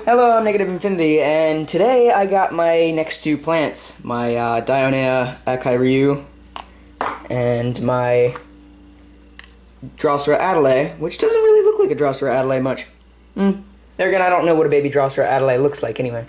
Hello, I'm Negative Infinity, and today I got my next two plants, my Dionea Akairyu and my Drosera Adelaide, which doesn't really look like a Drosera Adelaide much. There again, I don't know what a baby Drosera Adelaide looks like anyway.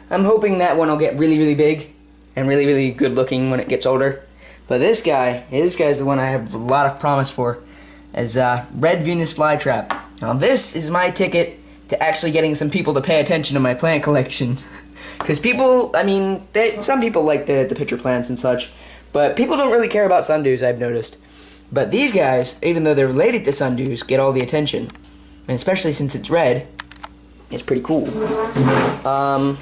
I'm hoping that one will get really, really big and really, really good looking when it gets older. But this guy's the one I have a lot of promise for, as Red Venus Flytrap. Now this is my ticket to actually getting some people to pay attention to my plant collection. Because people, I mean, some people like the pitcher plants and such, but people don't really care about sundews, I've noticed. But these guys, even though they're related to sundews, get all the attention. And especially since it's red, it's pretty cool. I'm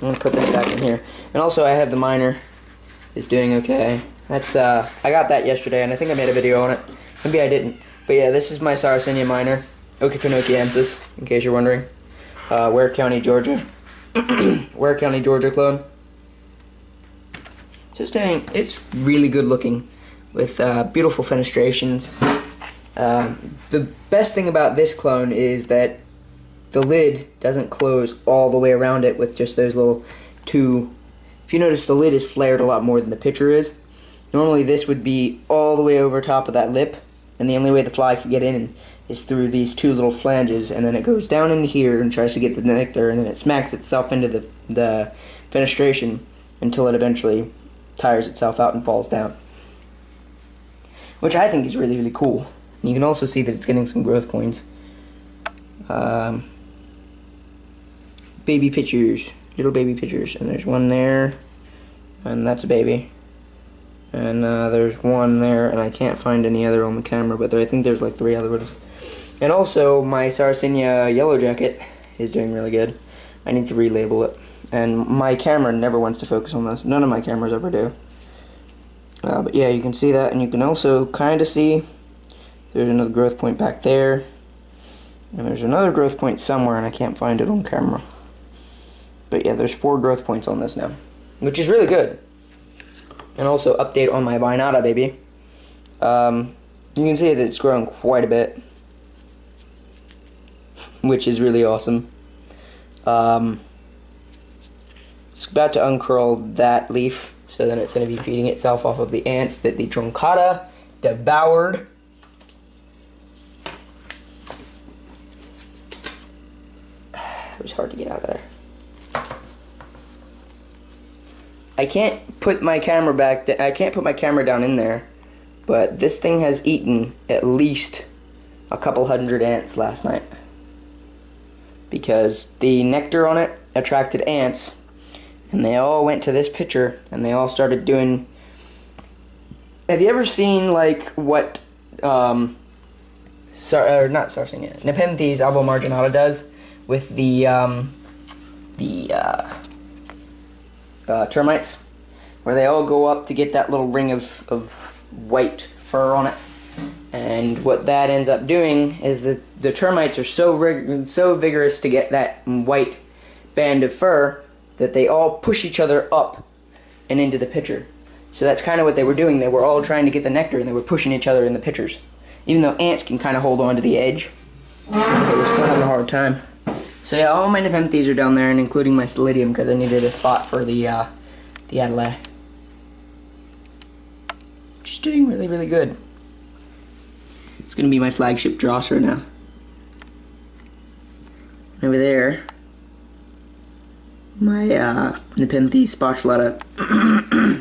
going to put this back in here. And also I have the miner. It's doing okay. That's, I got that yesterday, and I think I made a video on it. Maybe I didn't. But yeah, this is my Sarracenia miner. Okefenokee Ansys, in case you're wondering. Ware County, Georgia. Ware County, Georgia clone. Just saying, it's really good looking, with beautiful fenestrations. The best thing about this clone is that the lid doesn't close all the way around it with just those little two. If you notice, the lid is flared a lot more than the pitcher is. Normally this would be all the way over top of that lip, and the only way the fly could get in is through these two little flanges, and then it goes down into here and tries to get the nectar, and then it smacks itself into the fenestration until it eventually tires itself out and falls down. Which I think is really, really cool. And you can also see that it's getting some growth points. Baby pitchers. Little baby pitchers. And there's one there. And that's a baby. And there's one there, and I can't find any other on the camera, but I think there's like 3 other ones. And also, my Sarracenia yellow jacket is doing really good. I need to relabel it. And my camera never wants to focus on this. None of my cameras ever do. But yeah, you can see that, and you can also kind of see there's another growth point back there. And there's another growth point somewhere, and I can't find it on camera. But yeah, there's 4 growth points on this now, which is really good. And also update on my Vinata baby. You can see that it's grown quite a bit, which is really awesome. It's about to uncurl that leaf, so then it's going to be feeding itself off of the ants that the truncata devoured. It was hard to get out of there. I can't put my camera back. I can't put my camera down in there, but this thing has eaten at least a couple hundred ants last night, because the nectar on it attracted ants, and they all went to this pitcher, and they all started doing. Have you ever seen like what not Sarracenia, Nepenthes albemarle does with the termites, where they all go up to get that little ring of white fur on it, and what that ends up doing is that the termites are so vigorous to get that white band of fur that they all push each other up and into the pitcher. So that's kind of what they were doing. They were all trying to get the nectar, and they were pushing each other in the pitchers. Even though ants can kind of hold on to the edge, they were still having a hard time. So yeah, all my Nepenthes are down there, and including my Stellidium, because I needed a spot for the Adelaide. Which is doing really, really good. It's going to be my flagship Drosera now. And over there, my Nepenthes spatulata,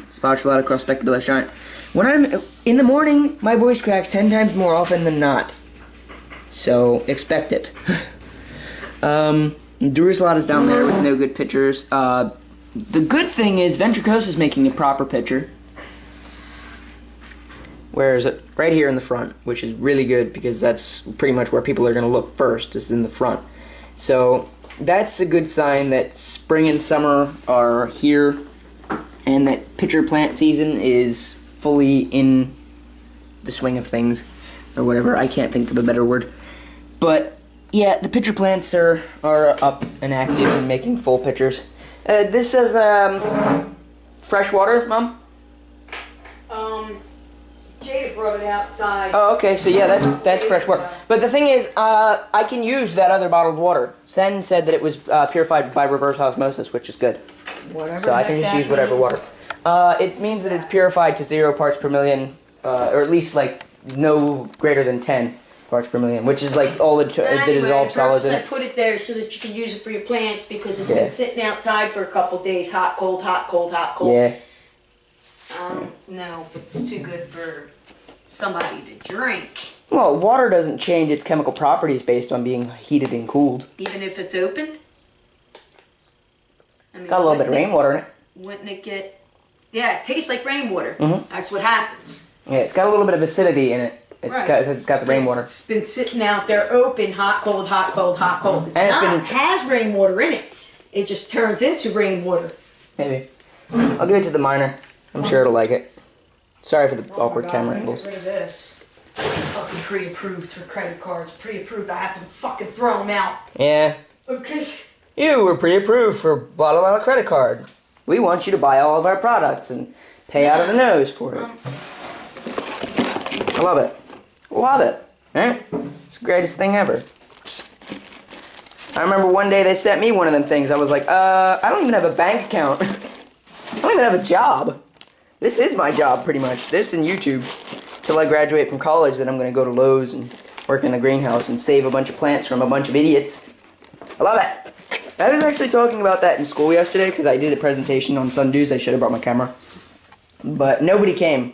spatulata cross-spectabula shine. When I'm in the morning, my voice cracks 10 times more often than not. So, expect it. Drusalata is down there with no good pitchers. The good thing is Ventricosa is making a proper pitcher. Where is it? Right here in the front, which is really good because that's pretty much where people are going to look first, is in the front. So that's a good sign that spring and summer are here, and that pitcher plant season is fully in the swing of things, or whatever. I can't think of a better word. But yeah, the pitcher plants are up and active and making full pitchers. This is fresh water, Mom? Jade brought brought it outside. Oh, okay, so yeah, that's fresh water. But the thing is, I can use that other bottled water. Sen said that it was purified by reverse osmosis, which is good. Whatever. So I can just use whatever water. It means that it's purified to 0 parts per million, or at least like no greater than 10 parts per million, which is like all the dissolved solids in it. I put it there so that you can use it for your plants because it's been sitting outside for a couple days, hot, cold, hot, cold, hot, cold. Yeah. I don't know if it's too good for somebody to drink. Well, water doesn't change its chemical properties based on being heated and cooled. Even if it's opened? I mean, It's got a little bit of rainwater in it. Wouldn't it get... Yeah, it tastes like rainwater. Mm-hmm. That's what happens. Yeah, it's got a little bit of acidity in it. It's because it's got the rainwater. It's been sitting out there open, hot, cold, hot, cold, hot, cold. It has rainwater in it. It just turns into rainwater. Maybe. I'll give it to the miner. I'm sure it'll like it. Sorry for the awkward camera angles. Get rid of this. Fucking pre-approved for credit cards. Pre-approved. I have to fucking throw them out. Yeah. Because you were pre-approved for blah blah blah credit card. We want you to buy all of our products and pay out of the nose for it. I love it. Love it. Right? It's the greatest thing ever. I remember one day they sent me one of them things. I was like, I don't even have a bank account. I don't even have a job. This is my job, pretty much. This and YouTube. Till I graduate from college, then I'm going to go to Lowe's and work in the greenhouse and save a bunch of plants from a bunch of idiots. I love it. I was actually talking about that in school yesterday because I did a presentation on sundews. I should have brought my camera. But nobody came.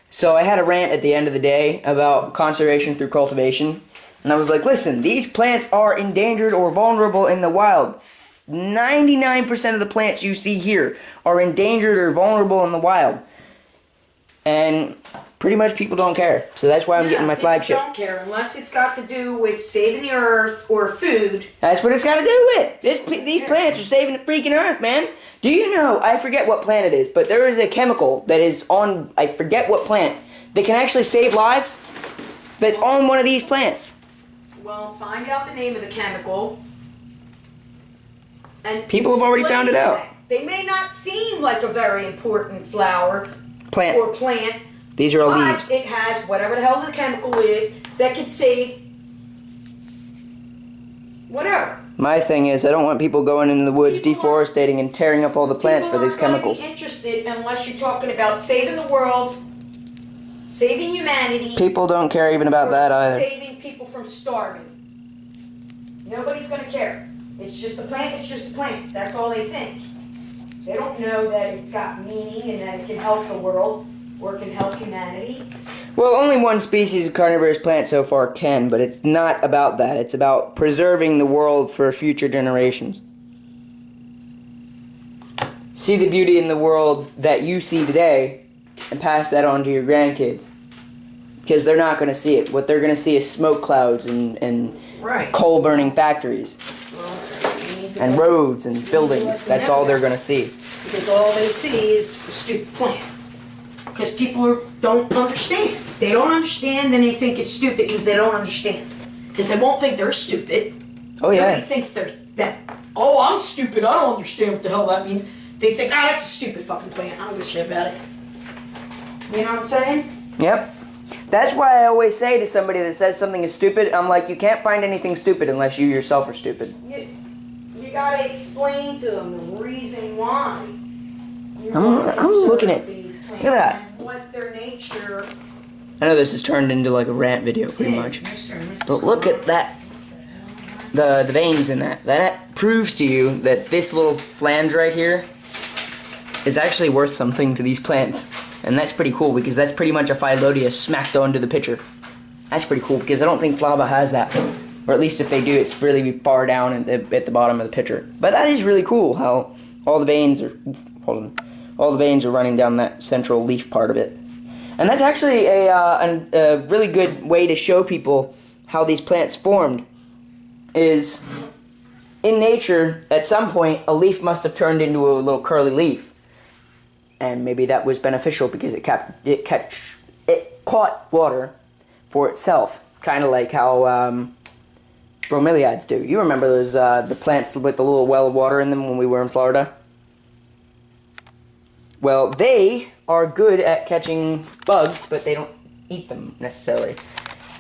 So I had a rant at the end of the day about conservation through cultivation. And I was like, listen, these plants are endangered or vulnerable in the wild. 99% of the plants you see here are endangered or vulnerable in the wild. And pretty much people don't care. So that's why I'm getting my flagship. People don't care unless it's got to do with saving the earth or food. That's what it's got to do with. These plants are saving the freaking earth, man. Do you know, I forget what plant it is, but there is a chemical that is on, I forget what plant, that can actually save lives that's on one of these plants. Well, find out the name of the chemical. And people have already found it out. They may not seem like a very important flower plant. Or plant. These are all leaves. It has whatever the hell the chemical is that can save whatever. My thing is, I don't want people going into the woods, deforesting and tearing up all the plants for these chemicals. People aren't interested unless you're talking about saving the world, saving humanity. People don't care even about that either. Saving people from starving. Nobody's going to care. It's just a plant, it's just a plant. That's all they think. They don't know that it's got meaning and that it can help the world or it can help humanity. Well, only one species of carnivorous plant so far can, but it's not about that. It's about preserving the world for future generations. See the beauty in the world that you see today and pass that on to your grandkids. Because they're not going to see it. What they're going to see is smoke clouds and coal-burning factories. And roads and buildings. That's all they're going to see. Because all they see is a stupid plant. Because people don't understand. They don't understand, then they think it's stupid because they don't understand. Because they won't think they're stupid. Oh, yeah. Nobody thinks oh, I'm stupid, I don't understand what the hell that means. They think, that's a stupid fucking plant. I don't give a shit about it. You know what I'm saying? Yep. That's why I always say to somebody that says something is stupid, I'm like, you can't find anything stupid unless you yourself are stupid. You gotta explain to them the reason why. I'm looking at these plants. Look at that. And what their nature. I know this has turned into like a rant video pretty much. But look at that. The veins in that. That proves to you that this little flange right here is actually worth something to these plants. And that's pretty cool because that's pretty much a phyllodia smacked onto the pitcher. That's pretty cool because I don't think Flava has that. Or at least if they do, it's really far down at the bottom of the pitcher. But that is really cool how all the veins are, all the veins are running down that central leaf part of it. And that's actually a really good way to show people how these plants formed. Is in nature, at some point, a leaf must have turned into a little curly leaf. And maybe that was beneficial because it caught water for itself. Kind of like how bromeliads do. You remember those the plants with the little well of water in them when we were in Florida? Well, they are good at catching bugs, but they don't eat them necessarily.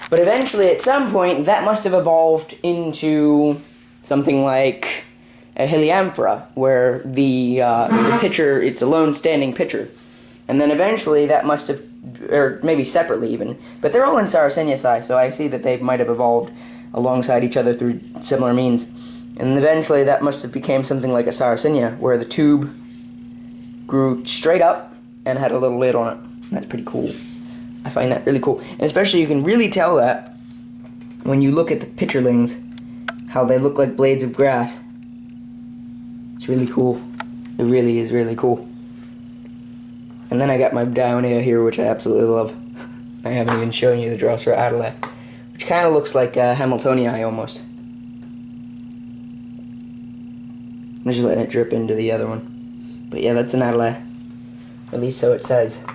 But eventually, at some point, that must have evolved into something like a Helianthera, where the pitcher, it's a lone standing pitcher. And then eventually that must have, or maybe separately even, but they're all in Sarracenia, so I see that they might have evolved alongside each other through similar means. And eventually that must have became something like a Sarracenia, where the tube grew straight up and had a little lid on it. That's pretty cool. I find that really cool. And especially you can really tell that when you look at the pitcherlings, how they look like blades of grass. It's really cool. It really is really cool. And then I got my Dionea here, which I absolutely love. I haven't even shown you the Drosera Adelae, which kind of looks like Hamiltonii almost. I'm just letting it drip into the other one. But yeah, that's an Adelae. At least so it says.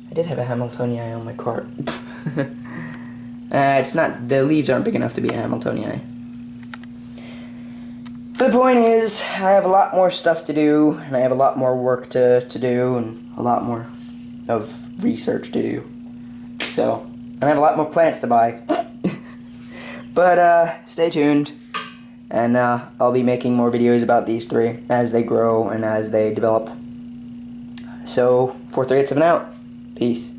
I did have a Hamiltonii on my cart. It's not, the leaves aren't big enough to be a Hamiltonii. But the point is, I have a lot more stuff to do, and I have a lot more work to do, and a lot more of research to do. So, and I have a lot more plants to buy. But, stay tuned, and I'll be making more videos about these three as they grow and as they develop. So, 438 out. Peace.